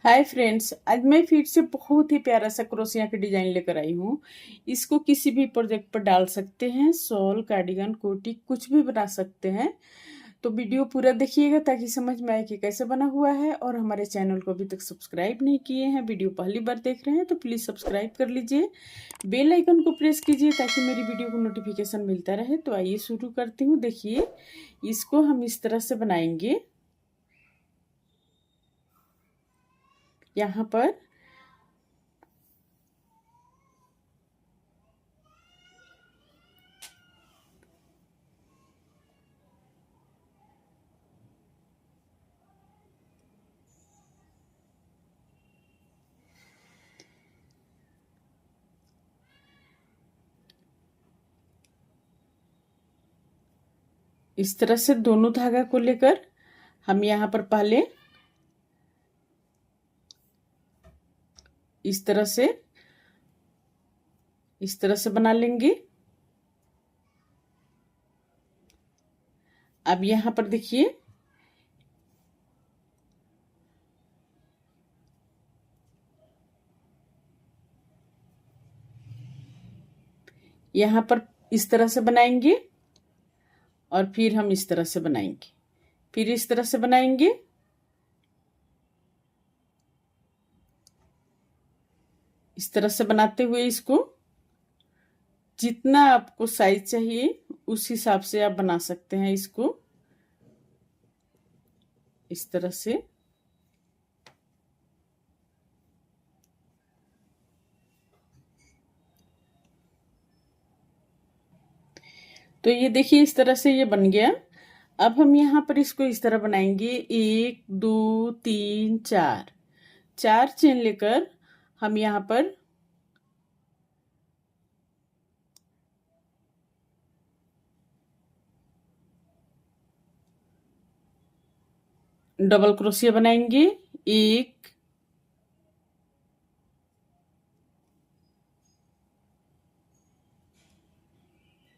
Hi friends, आज मैं फिर से बहुत ही प्यारा सा क्रोशिया का डिजाइन लेकर आई हूँ। इसको किसी भी प्रोजेक्ट पर डाल सकते हैं, शॉल, कार्डिगन, कोटी कुछ भी बना सकते हैं। तो वीडियो पूरा देखिएगा ताकि समझ में आए कि कैसे बना हुआ है। और हमारे चैनल को अभी तक सब्सक्राइब नहीं किए हैं, वीडियो पहली बार देख रहे हैं तो प्लीज़ सब्सक्राइब कर लीजिए, बेल आइकन को प्रेस कीजिए ताकि मेरी वीडियो को नोटिफिकेशन मिलता रहे। तो आइए शुरू करती हूँ। देखिए, इसको हम इस तरह से बनाएंगे। यहाँ पर इस तरह से दोनों धागा को लेकर हम यहाँ पर पहले इस तरह से बना लेंगे। अब यहाँ पर देखिए, यहाँ पर इस तरह से बनाएंगे और फिर हम इस तरह से बनाएंगे, फिर इस तरह से बनाएंगे। इस तरह से बनाते हुए इसको जितना आपको साइज चाहिए उस हिसाब से आप बना सकते हैं। इसको इस तरह से तो ये देखिए, इस तरह से ये बन गया। अब हम यहाँ पर इसको इस तरह बनाएंगे, 1 2 3 4 4 चेन लेकर हम यहाँ पर डबल क्रोशिया बनाएंगे। 1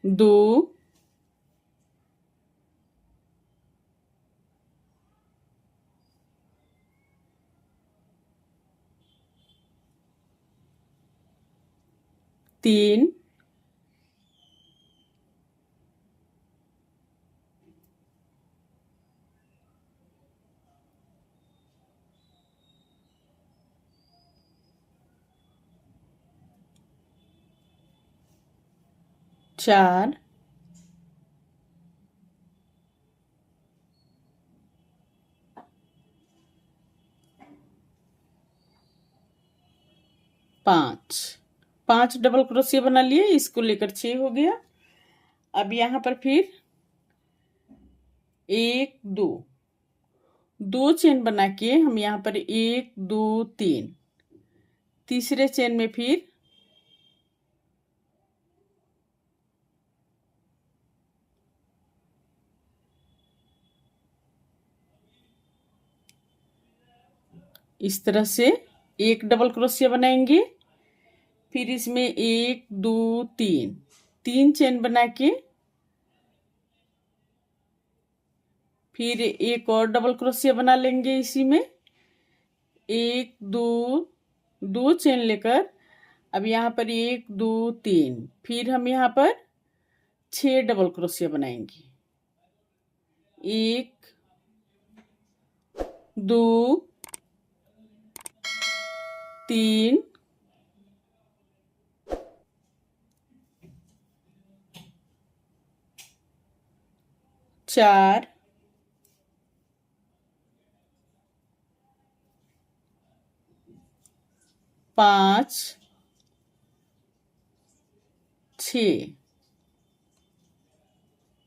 2 3 4 5 5 डबल क्रोशिया बना लिए। इसको लेकर 6 हो गया। अब यहाँ पर फिर 1 2 2 चेन बना के हम यहाँ पर 1 2 3 तीसरे चेन में फिर इस तरह से एक डबल क्रोशिया बनाएंगे। फिर इसमें 1 2 3 3 चेन बना के फिर एक और डबल क्रोशिया बना लेंगे। इसी में 1 2 2 चेन लेकर अब यहाँ पर 1 2 3 फिर हम यहाँ पर 6 डबल क्रोशिया बनाएंगे। 1 2 3 4 5 6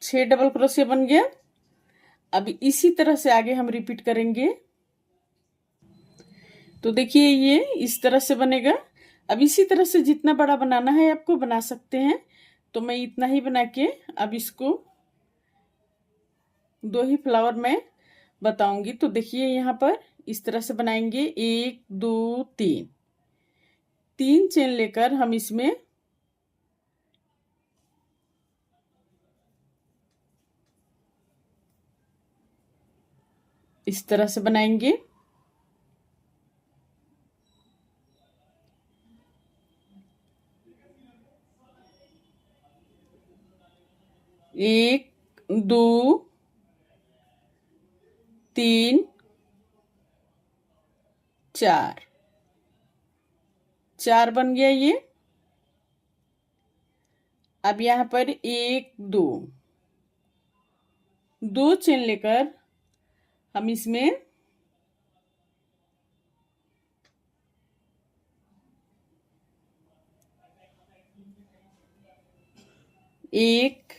6 डबल क्रोशिया बन गया। अब इसी तरह से आगे हम रिपीट करेंगे। तो देखिए, ये इस तरह से बनेगा। अब इसी तरह से जितना बड़ा बनाना है आपको बना सकते हैं। तो मैं इतना ही बना के अब इसको 2 ही फ्लावर में बताऊंगी। तो देखिए, यहाँ पर इस तरह से बनाएंगे, 1 2 3 3 चेन लेकर हम इसमें इस तरह से बनाएंगे। एक, दो, तीन, चार, चार बन गया ये। अब यहाँ पर एक, दो, दो चेन लेकर हम इसमें एक,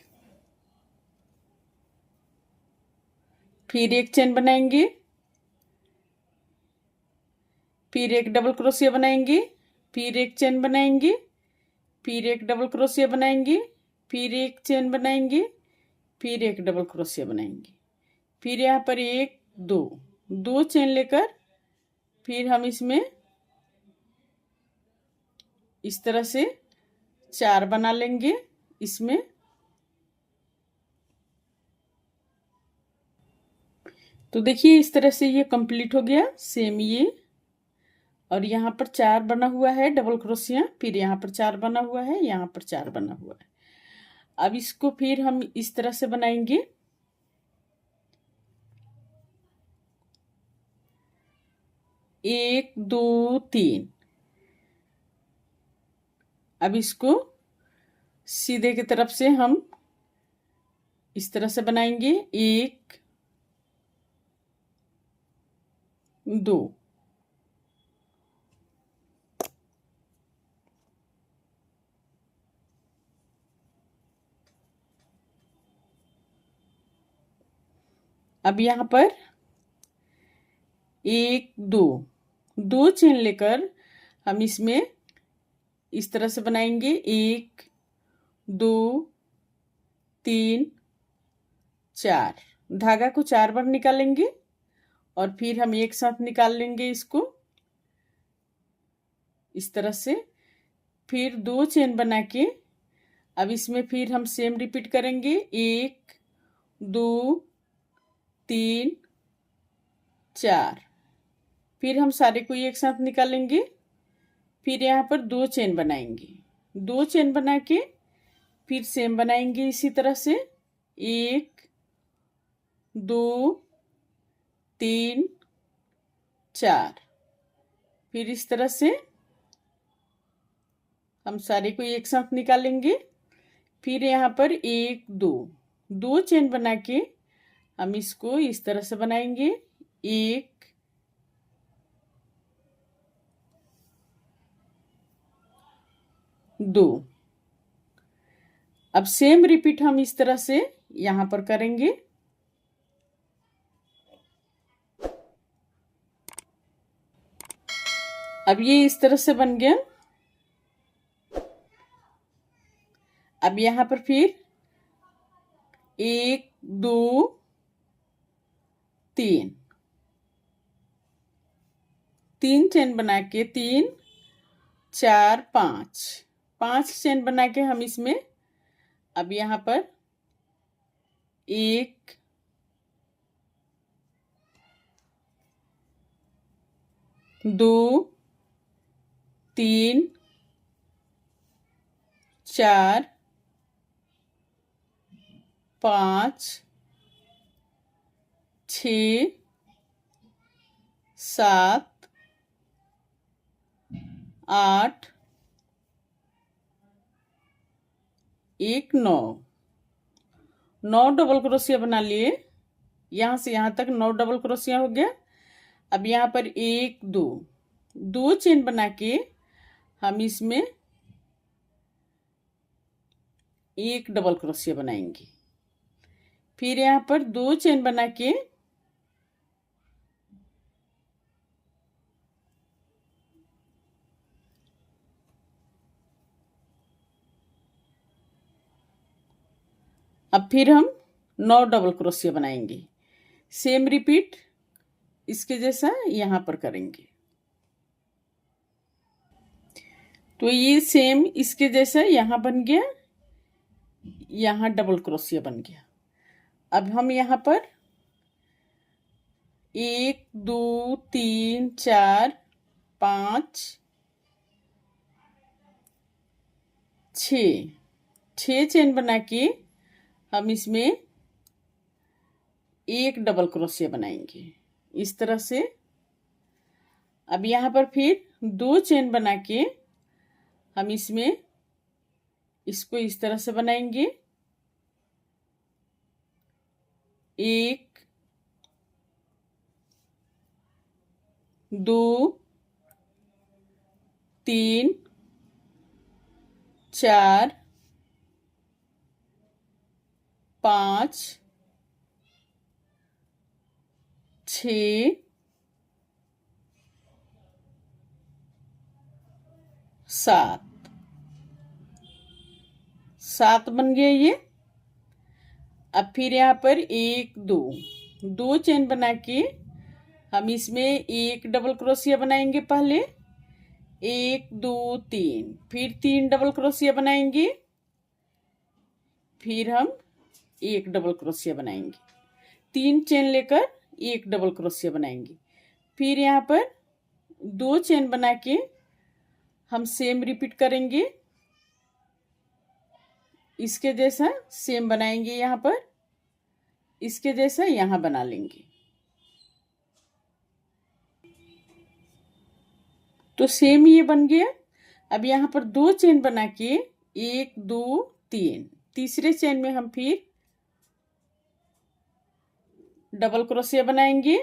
फिर एक चेन बनाएंगे, फिर एक डबल क्रोशिया बनाएंगे, फिर एक चेन बनाएंगे, फिर एक डबल क्रोशिया बनाएंगे, फिर एक चेन बनाएंगे, फिर एक डबल क्रोशिया बनाएंगे, फिर यहाँ पर एक, दो, दो चेन लेकर फिर हम इसमें इस तरह से चार बना लेंगे इसमें। तो देखिए इस तरह से ये कंप्लीट हो गया। सेम ये, और यहाँ पर चार बना हुआ है डबल क्रोशिया, फिर यहाँ पर चार बना हुआ है, यहाँ पर चार बना हुआ है। अब इसको फिर हम इस तरह से बनाएंगे। एक, दो, तीन। अब इसको सीधे की तरफ से हम इस तरह से बनाएंगे। एक, दो, अब यहाँ पर एक, दो, दो चेन लेकर हम इसमें इस तरह से बनाएंगे। एक, दो, तीन, चार। धागा को चार बार निकालेंगे और फिर हम एक साथ निकाल लेंगे इसको इस तरह से। फिर दो चेन बना के अब इसमें फिर हम सेम रिपीट करेंगे। एक, दो, तीन, चार। फिर हम सारे को एक साथ निकालेंगे। फिर यहाँ पर दो चेन बनाएंगे, दो चेन बना के फिर सेम बनाएंगे इसी तरह से। एक, दो, तीन, चार। फिर इस तरह से हम सारे को एक साथ निकालेंगे। फिर यहाँ पर एक, दो, दो चेन बना के हम इसको इस तरह से बनाएंगे। एक, दो। अब सेम रिपीट हम इस तरह से यहां पर करेंगे। अब ये इस तरह से बन गया। अब यहां पर फिर एक, दो, तीन, तीन चेन बना के तीन, चार, पांच, पांच चेन बना के हम इसमें अब यहां पर एक, दो, तीन, चार, पांच, छ, सात, आठ, एक, नौ, नौ डबल क्रोशिया बना लिए। यहां से यहां तक 9 डबल क्रोशिया हो गया। अब यहाँ पर एक, दो, दो चेन बना के हम इसमें एक डबल क्रोशिया बनाएंगे। फिर यहाँ पर दो चेन बना के अब फिर हम 9 डबल क्रोशिया बनाएंगे। सेम रिपीट इसके जैसा यहां पर करेंगे। तो ये सेम इसके जैसा यहां बन गया, यहां डबल क्रोशिया बन गया। अब हम यहां पर एक, दो, तीन, चार, पांच, छ, छह चेन बना के हम इसमें एक डबल क्रोशिया बनाएंगे इस तरह से। अब यहाँ पर फिर 2 चेन बना के हम इसमें इसको इस तरह से बनाएंगे। 1 2 3 4 5 6 7 बन गए ये। अब फिर यहाँ पर 1 2 चेन बना के हम इसमें एक डबल क्रोशिया बनाएंगे पहले। 1 2 3 फिर 3 डबल क्रोशिया बनाएंगे। फिर हम एक डबल क्रोशिया बनाएंगे। 3 चेन लेकर एक डबल क्रोशिया बनाएंगे। फिर यहाँ पर 2 चेन बना के हम सेम रिपीट करेंगे। इसके जैसा सेम बनाएंगे यहाँ पर, इसके जैसा यहाँ बना लेंगे। तो सेम ये बन गया। अब यहाँ पर 2 चेन बना के 1 2 3 तीसरे चेन में हम फिर डबल क्रोशिया बनाएंगे।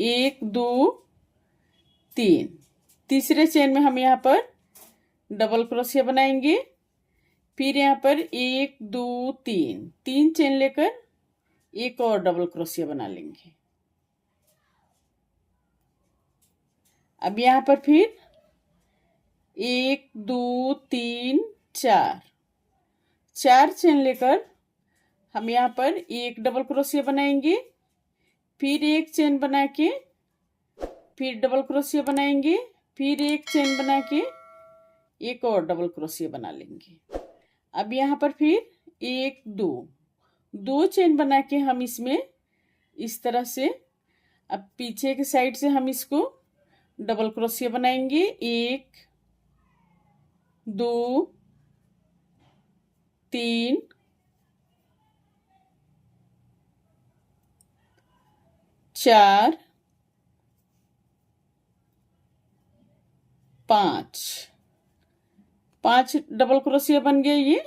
1 2 3 तीसरे चेन में हम यहाँ पर डबल क्रोशिया बनाएंगे। फिर यहाँ पर 1 2 3 चेन लेकर एक और डबल क्रोशिया बना लेंगे। अब यहाँ पर फिर 1 2 3 4 चेन लेकर हम यहाँ पर एक डबल क्रोशिया बनाएंगे। फिर एक चेन बना के फिर डबल क्रोशिया बनाएंगे। फिर एक चेन बना के एक और डबल क्रोशिया बना लेंगे। अब यहाँ पर फिर 1 2 चेन बना के हम इसमें इस तरह से, अब पीछे के साइड से हम इसको डबल क्रोशिया बनाएंगे। 1 2 3 4 5 डबल क्रोशिया बन गए ये।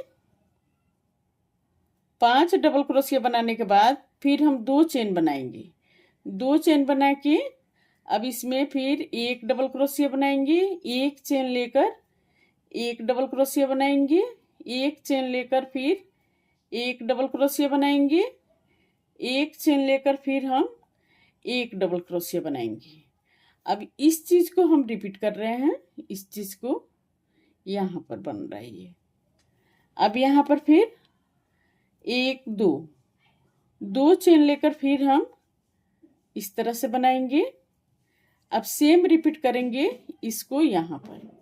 5 डबल क्रोशिया बनाने के बाद फिर हम 2 चेन बनाएंगे। 2 चेन बना के अब इसमें फिर एक डबल क्रोशिया बनाएंगे। एक चेन लेकर एक डबल क्रोशिया बनाएंगे। एक चेन लेकर फिर एक डबल क्रोशिया बनाएंगे। एक चेन लेकर फिर हम एक डबल क्रोशिया बनाएंगे। अब इस चीज को हम रिपीट कर रहे हैं। इस चीज को यहाँ पर बन रहा है ये। अब यहाँ पर फिर 1 2 चेन लेकर फिर हम इस तरह से बनाएंगे। अब सेम रिपीट करेंगे इसको यहाँ पर।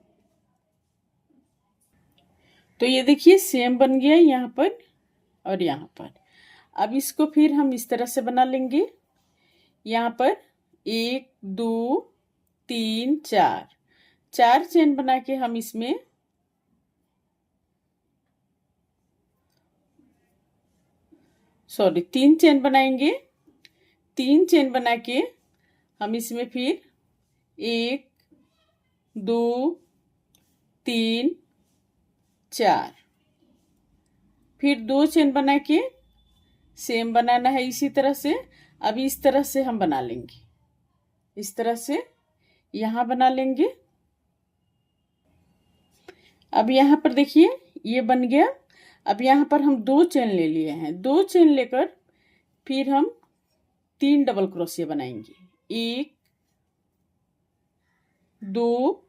तो ये देखिए सेम बन गया यहाँ पर और यहाँ पर। अब इसको फिर हम इस तरह से बना लेंगे। यहाँ पर 1 2 3 4 चेन बना के हम इसमें सॉरी 3 चेन बनाएंगे। 3 चेन बना के हम इसमें फिर 1 2 3 4 फिर 2 चेन बना के सेम बनाना है इसी तरह से। अब इस तरह से हम बना लेंगे। इस तरह से यहाँ बना लेंगे। अब यहाँ पर देखिए ये बन गया। अब यहाँ पर हम 2 चेन ले लिए हैं। 2 चेन लेकर फिर हम 3 डबल क्रोशिया बनाएंगे। 1 2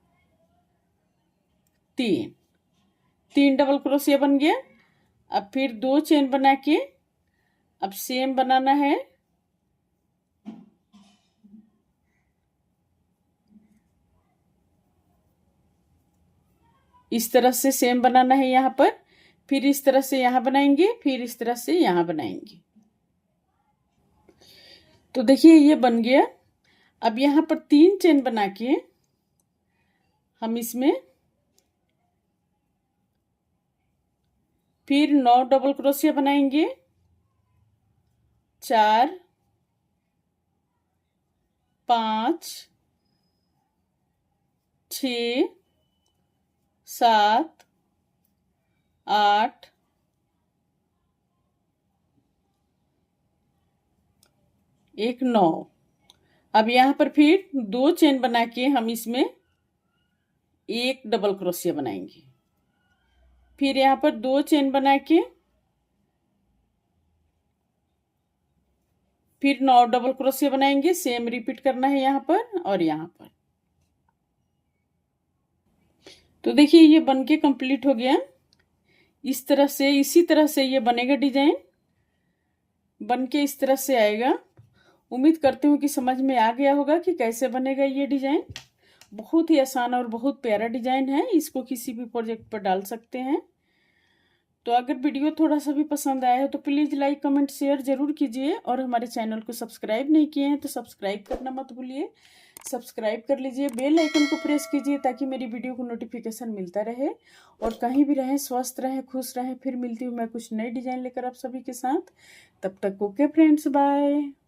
3 डबल क्रोशिया बन गया। अब फिर 2 चेन बना के अब सेम बनाना है। इस तरह से सेम बनाना है यहाँ पर। फिर इस तरह से यहाँ बनाएंगे। फिर इस तरह से यहाँ बनाएंगे। तो देखिए ये बन गया। अब यहाँ पर 3 चेन बना के हम इसमें फिर 9 डबल क्रोशिया बनाएंगे, 4 5 6 7 8 1 9। अब यहाँ पर फिर 2 चेन बना के हम इसमें 1 डबल क्रोशिया बनाएंगे। फिर यहाँ पर 2 चेन बना के फिर 9 डबल क्रोशिया बनाएंगे। सेम रिपीट करना है यहाँ पर और यहाँ पर। तो देखिए ये बनके कंप्लीट हो गया। इस तरह से, इसी तरह से ये बनेगा डिजाइन, बनके इस तरह से आएगा। उम्मीद करती हूँ कि समझ में आ गया होगा कि कैसे बनेगा ये डिजाइन। बहुत ही आसान और बहुत प्यारा डिजाइन है, इसको किसी भी प्रोजेक्ट पर डाल सकते हैं। तो अगर वीडियो थोड़ा सा भी पसंद आया है तो प्लीज़ लाइक कमेंट शेयर जरूर कीजिए, और हमारे चैनल को सब्सक्राइब नहीं किए हैं तो सब्सक्राइब करना मत भूलिए। सब्सक्राइब कर लीजिए, बेल आइकन को प्रेस कीजिए ताकि मेरी वीडियो को नोटिफिकेशन मिलता रहे। और कहीं भी रहें, स्वस्थ रहें, खुश रहें। फिर मिलती हूँ मैं कुछ नई डिजाइन लेकर आप सभी के साथ। तब तक ओके फ्रेंड्स, बाय।